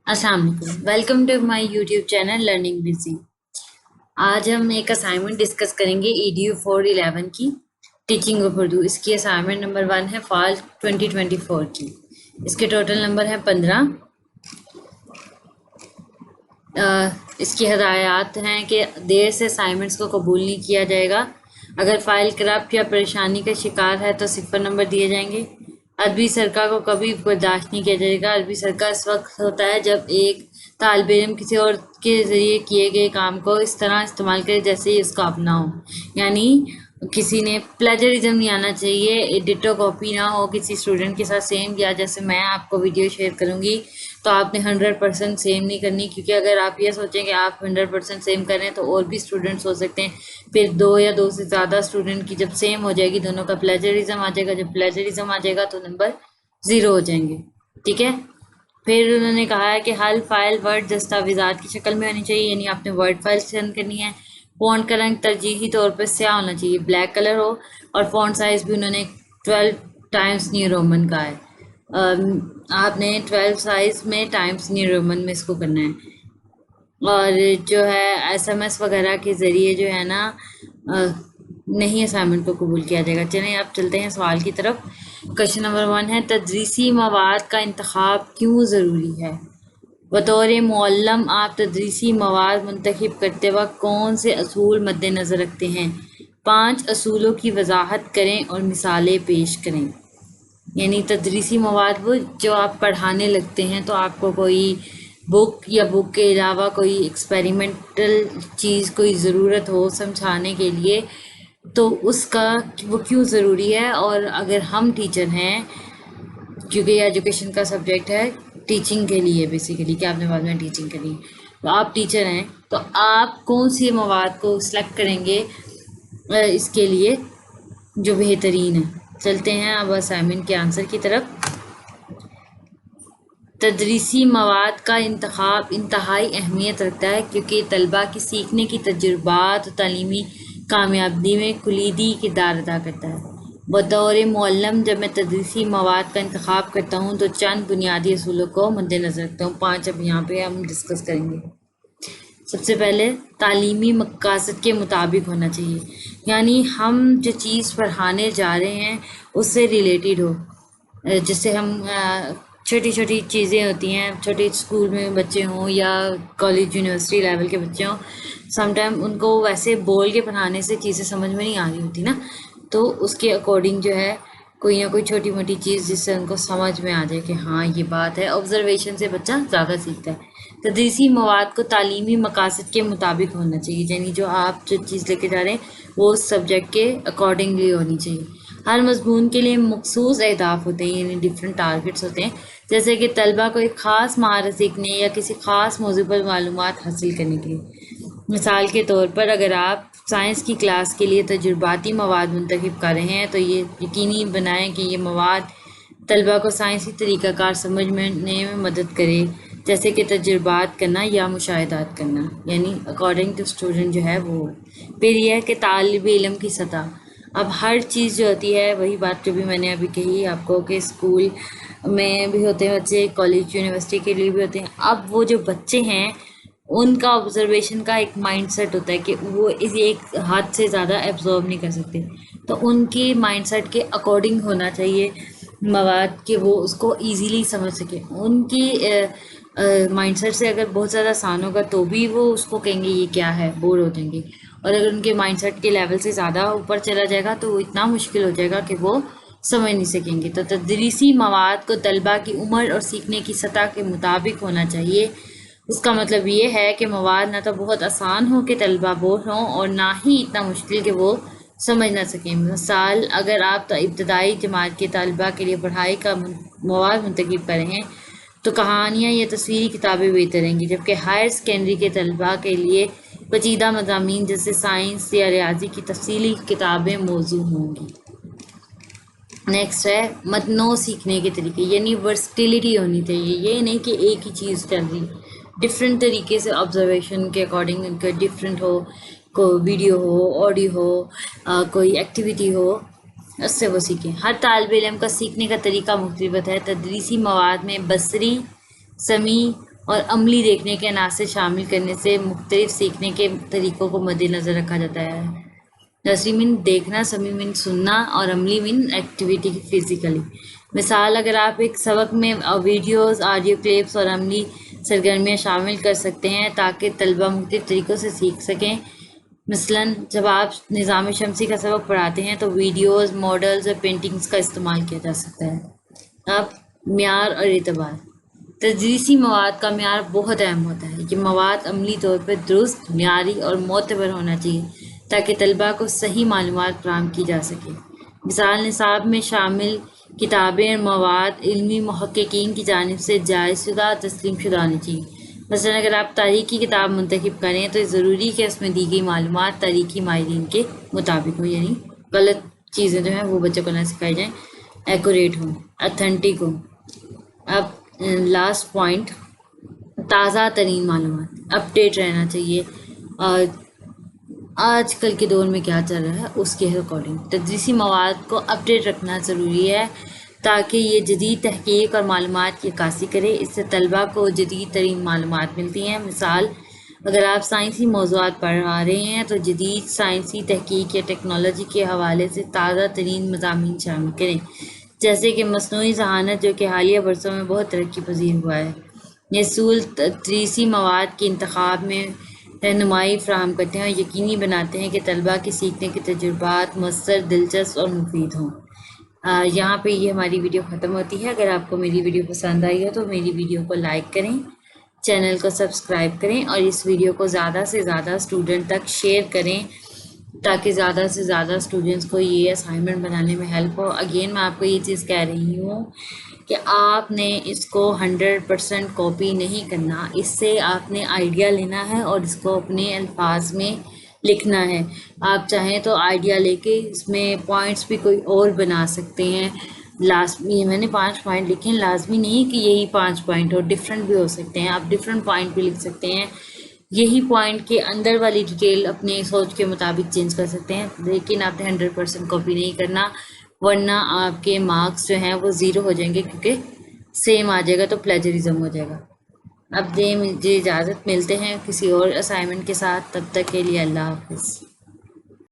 अस्सलाम वालेकुम। Welcome to my YouTube channel learning busy. आज हम एक असाइनमेंट डिस्कस करेंगे EDU 411 की टीचिंग ऑफ उर्दू। इसकी असाइनमेंट नंबर 1 है फॉल 2024 की। इसके टोटल नंबर है 15। इसकी हदायत हैं कि देर से असाइनमेंट्स को कबूल नहीं किया जाएगा। अगर फाइल करप्ट या परेशानी का शिकार है तो 0 नंबर दिए जाएंगे। अरबी सरका को कभी बर्दाश्त नहीं किया जाएगा। अरबी सरका इस वक्त होता है जब एक तालिब इल्म किसी और के ज़रिए किए गए काम को इस तरह इस्तेमाल करे जैसे ही उसका अपना हो। यानी किसी ने प्लेजरिज्म नहीं आना चाहिए, डिटो कॉपी ना हो किसी स्टूडेंट के साथ सेम, या जैसे मैं आपको वीडियो शेयर करूँगी तो आपने 100% सेम नहीं करनी, क्योंकि अगर आप ये सोचें कि आप 100% सेम करें तो और भी स्टूडेंट्स हो सकते हैं। फिर 2 या 2 से ज़्यादा स्टूडेंट की जब सेम हो जाएगी, दोनों का प्लेजरिज्म आ जाएगा। जब प्लेजरिज्म आ जाएगा तो नंबर 0 हो जाएंगे। ठीक है। फिर उन्होंने कहा है कि हल फाइल वर्ड दस्तावेज़ात की शक्ल में होनी चाहिए, यानी आपने वर्ड फाइल सेंड करनी है। फ़ॉन्ट का रंग तरजीही तौर पर स्याह होना चाहिए, ब्लैक कलर हो। और फ़ॉन्ट साइज़ भी उन्होंने 12 टाइम्स न्यू रोमन का है। आपने 12 साइज़ में टाइम्स न्यू रोमन में इसको करना है। और जो है SMS वगैरह के ज़रिए जो है ना नहीं असाइनमेंट को कबूल किया जाएगा। चलें आप चलते हैं सवाल की तरफ। क्वेश्चन नंबर 1 है, तदरीसी मवाद का इंतखाब क्यों ज़रूरी है? बतौर मुअल्लम आप तदरीसी मवाद मुंतखब करते वक्त कौन से असूल मद्देनज़र रखते हैं? 5 असूलों की वजाहत करें और मिसालें पेश करें। यानी तदरीसी मवाद वो जो आप पढ़ाने लगते हैं तो आपको कोई बुक या बुक के अलावा कोई एक्सपेरिमेंटल चीज़ कोई ज़रूरत हो समझाने के लिए, तो उसका वो क्यों ज़रूरी है। और अगर हम टीचर हैं, क्योंकि ये एजुकेशन का सब्जेक्ट है, टीचिंग के लिए बेसिकली कि आपने बाद में टीचिंग करनी है, तो आप टीचर हैं तो आप कौन सी मवाद को सिलेक्ट करेंगे इसके लिए जो बेहतरीन है। चलते हैं अब असाइनमेंट के आंसर की तरफ। तदरीसी मवाद का इंतखाब इंतहाई अहमियत रखता है क्योंकि तलबा की सीखने की तजुर्बात और तालीमी कामयाबी में कुलीदी किरदार अदा करता है। बतौर मुअल्लम जब मैं तदरीसी मवाद का इंतखाब करता हूँ तो चंद बुनियादी असूलों को मद्देनज़र रखता हूँ। 5 अब यहाँ पे हम डिस्कस करेंगे। सबसे पहले तालीमी मकासद के मुताबिक होना चाहिए, यानी हम जो चीज़ पढ़ाने जा रहे हैं उससे रिलेटेड हो। जैसे हम छोटी छोटी चीज़ें होती हैं, छोटे स्कूल में बच्चे हों या कॉलेज यूनिवर्सिटी लेवल के बच्चे हों, समटाइम उनको वैसे बोल के पढ़ाने से चीज़ें समझ में नहीं आ रही होती ना, तो उसके अकॉर्डिंग जो है कोई ना कोई छोटी मोटी चीज़ जिससे उनको समझ में आ जाए कि हाँ ये बात है। ऑब्जर्वेशन से बच्चा ज़्यादा सीखता है। तदरीसी मवाद को तालीमी मकासद के मुताबिक होना चाहिए, यानी जो आप जो चीज़ लेके जा रहे हैं वो उस सब्जेक्ट के अकॉर्डिंगली होनी चाहिए। हर मजमून के लिए मखसूस अहदाफ होते हैं, यानी डिफरेंट टारगेट्स होते हैं, जैसे कि तलबा को एक ख़ास महारत सीखने या किसी ख़ास मौजू पर मालूमात हासिल करने के लिए। मिसाल के तौर पर अगर आप साइंस की क्लास के लिए तजुर्बाती मवाद मुंतखब कर रहे हैं तो ये यकीनी बनाएं कि ये मवाद तलबा को साइंसी तरीक़ाकार समझने में मदद करे, जैसे कि तजुर्बात करना या मुशाहिदात करना, यानी अकॉर्डिंग टू स्टूडेंट जो है वो। फिर यह है कि तालिब इल्म की सतह। अब हर चीज़ जो होती है वही बात जो भी मैंने अभी कही आपको कि स्कूल में भी होते हैं बच्चे, कॉलेज यूनिवर्सिटी के लिए भी होते हैं। अब वो जो बच्चे हैं उनका ऑब्जर्वेशन का एक माइंडसेट होता है कि वो इस एक हद से ज़्यादा एब्जॉर्ब नहीं कर सकते, तो उनके माइंडसेट के अकॉर्डिंग होना चाहिए मवाद कि वो उसको इजीली समझ सके। उनकी माइंडसेट से अगर बहुत ज़्यादा आसान होगा तो भी वो उसको कहेंगे ये क्या है, बोर हो जाएंगे। और अगर उनके माइंडसेट के लेवल से ज़्यादा ऊपर चला जाएगा तो वो इतना मुश्किल हो जाएगा कि वो समझ नहीं सकेंगे। तो तदरीसी मवाद को तलबा की उम्र और सीखने की सतह के मुताबिक होना चाहिए। उसका मतलब ये है कि मवाद ना तो बहुत आसान हो कि तलबा बोर हों और ना ही इतना मुश्किल कि वो समझ ना सकें। मिसाल, अगर आप तो इब्तदाई जमात के तलबा के लिए पढ़ाई का मवाद मुंतखब कर रहे हैं तो कहानियाँ या तस्वीरी किताबें बेहतर रहेंगी, जबकि हायर सेकेंडरी के तलबा के लिए पेचीदा मज़ामीन जैसे साइंस या रियाजी की तफसीली किताबें मौजू होंगी। नेक्स्ट है मतनों सीखने के तरीके, यानी वर्सटिलिटी होनी चाहिए। ये नहीं कि एक ही चीज़ चल रही, डिफरेंट तरीके से ऑब्जर्वेशन के अकॉर्डिंग उनका डिफरेंट हो, कोई वीडियो हो, ऑडियो हो, कोई एक्टिविटी हो, उससे वो सीखें। हर तालिब इल्म का सीखने का तरीका मुख्तलिफ है। तदरीसी मवाद में बसरी, समी اور عملی دیکھنے کے عناصر شامل کرنے سے مختلف سیکھنے کے طریقوں کو مد نظر رکھا جاتا ہے۔ نثری من دیکھنا، سمیع من سننا، اور عملی من ایکٹیویٹی فزیکلی۔ مثال، اگر آپ ایک سبق میں ویڈیوز، آڈیو کلپس اور عملی سرگرمیاں شامل کر سکتے ہیں تاکہ طلبہ مختلف طریقوں سے سیکھ سکیں۔ مثلاً جب آپ نظام شمسی کا سبق پڑھاتے ہیں تو ویڈیوز، ماڈلز اور پینٹنگز کا استعمال کیا جا سکتا ہے۔ اب معیار اور اعتبار۔ تدریسی مواد کا معیار بہت اہم ہوتا ہے۔ یہ مواد عملی طور پر درست، معیاری اور معتبر ہونا چاہیے تاکہ طلباء کو صحیح معلومات فراہم کی جا سکے۔ مثال، نصاب میں شامل کتابیں اور مواد علمی محققین کی جانب سے جائز شدہ، تسلیم شدہ ہونی چاہیے۔ مثلاً اگر آپ تاریخ کی کتاب منتخب کریں تو ضروری کہ اس میں دی گئی معلومات تاریخی ماہرین کے مطابق ہوں، یعنی غلط چیزیں جو ہیں وہ بچوں کو نہ سکھائی جائیں، ایکوریٹ ہوں، اتھینٹک ہوں۔ اب لاسٹ پوائنٹ، تازہ ترین معلومات، اپ ڈیٹ رہنا چاہیے۔ اور آج کل کے دور میں کیا چل رہا ہے اس کے اکارڈنگ تدریسی مواد کو اپ ڈیٹ رکھنا ضروری ہے تاکہ یہ جدید تحقیق اور معلومات کی عکاسی کرے۔ اس سے طلباء کو جدید ترین معلومات ملتی ہیں۔ مثال، اگر آپ سائنسی موضوعات پڑھا رہے ہیں تو جدید سائنسی تحقیق یا ٹیکنالوجی کے حوالے سے تازہ ترین مضامین شامل کریں، جیسے کہ مصنوعی ذہانت، جو کہ حالیہ برسوں میں بہت ترقی پذیر ہوا ہے۔ یہ اصول تدریسی مواد کے انتخاب میں رہنمائی فراہم کرتے ہیں اور یقینی بناتے ہیں کہ طلباء کے سیکھنے کے تجربات مؤثر، دلچسپ اور مفید ہوں۔ یہاں پہ یہ ہماری ویڈیو ختم ہوتی ہے۔ اگر آپ کو میری ویڈیو پسند آئی ہو تو میری ویڈیو کو لائک کریں، چینل کو سبسکرائب کریں اور اس ویڈیو کو زیادہ سے زیادہ اسٹوڈنٹ تک شیئر کریں تاکہ زیادہ سے زیادہ اسٹوڈنٹس کو یہ اسائنمنٹ بنانے میں ہیلپ ہو۔ اگین میں آپ کو یہ چیز کہہ رہی ہوں کہ آپ نے اس کو 100% کاپی نہیں کرنا، اس سے آپ نے آئیڈیا لینا ہے اور اس کو اپنے الفاظ میں لکھنا ہے۔ آپ چاہیں تو آئیڈیا لے کے اس میں پوائنٹس بھی کوئی اور بنا سکتے ہیں۔ لازمی میں نے 5 پوائنٹ لکھے ہیں، لازمی نہیں کہ یہی 5 پوائنٹ ہو، ڈفرینٹ بھی ہو سکتے ہیں۔ آپ ڈفرینٹ پوائنٹ بھی لکھ سکتے ہیں، یہی پوائنٹ کے اندر والی ڈیٹیل اپنے سوچ کے مطابق چینج کر سکتے ہیں، لیکن آپ نے 100% کاپی نہیں کرنا، ورنہ آپ کے مارکس جو ہیں وہ 0 ہو جائیں گے، کیونکہ سیم آ جائے گا تو پلیجرزم ہو جائے گا۔ اب دیں مجھے اجازت، ملتے ہیں کسی اور اسائنمنٹ کے ساتھ، تب تک کے لیے اللہ حافظ۔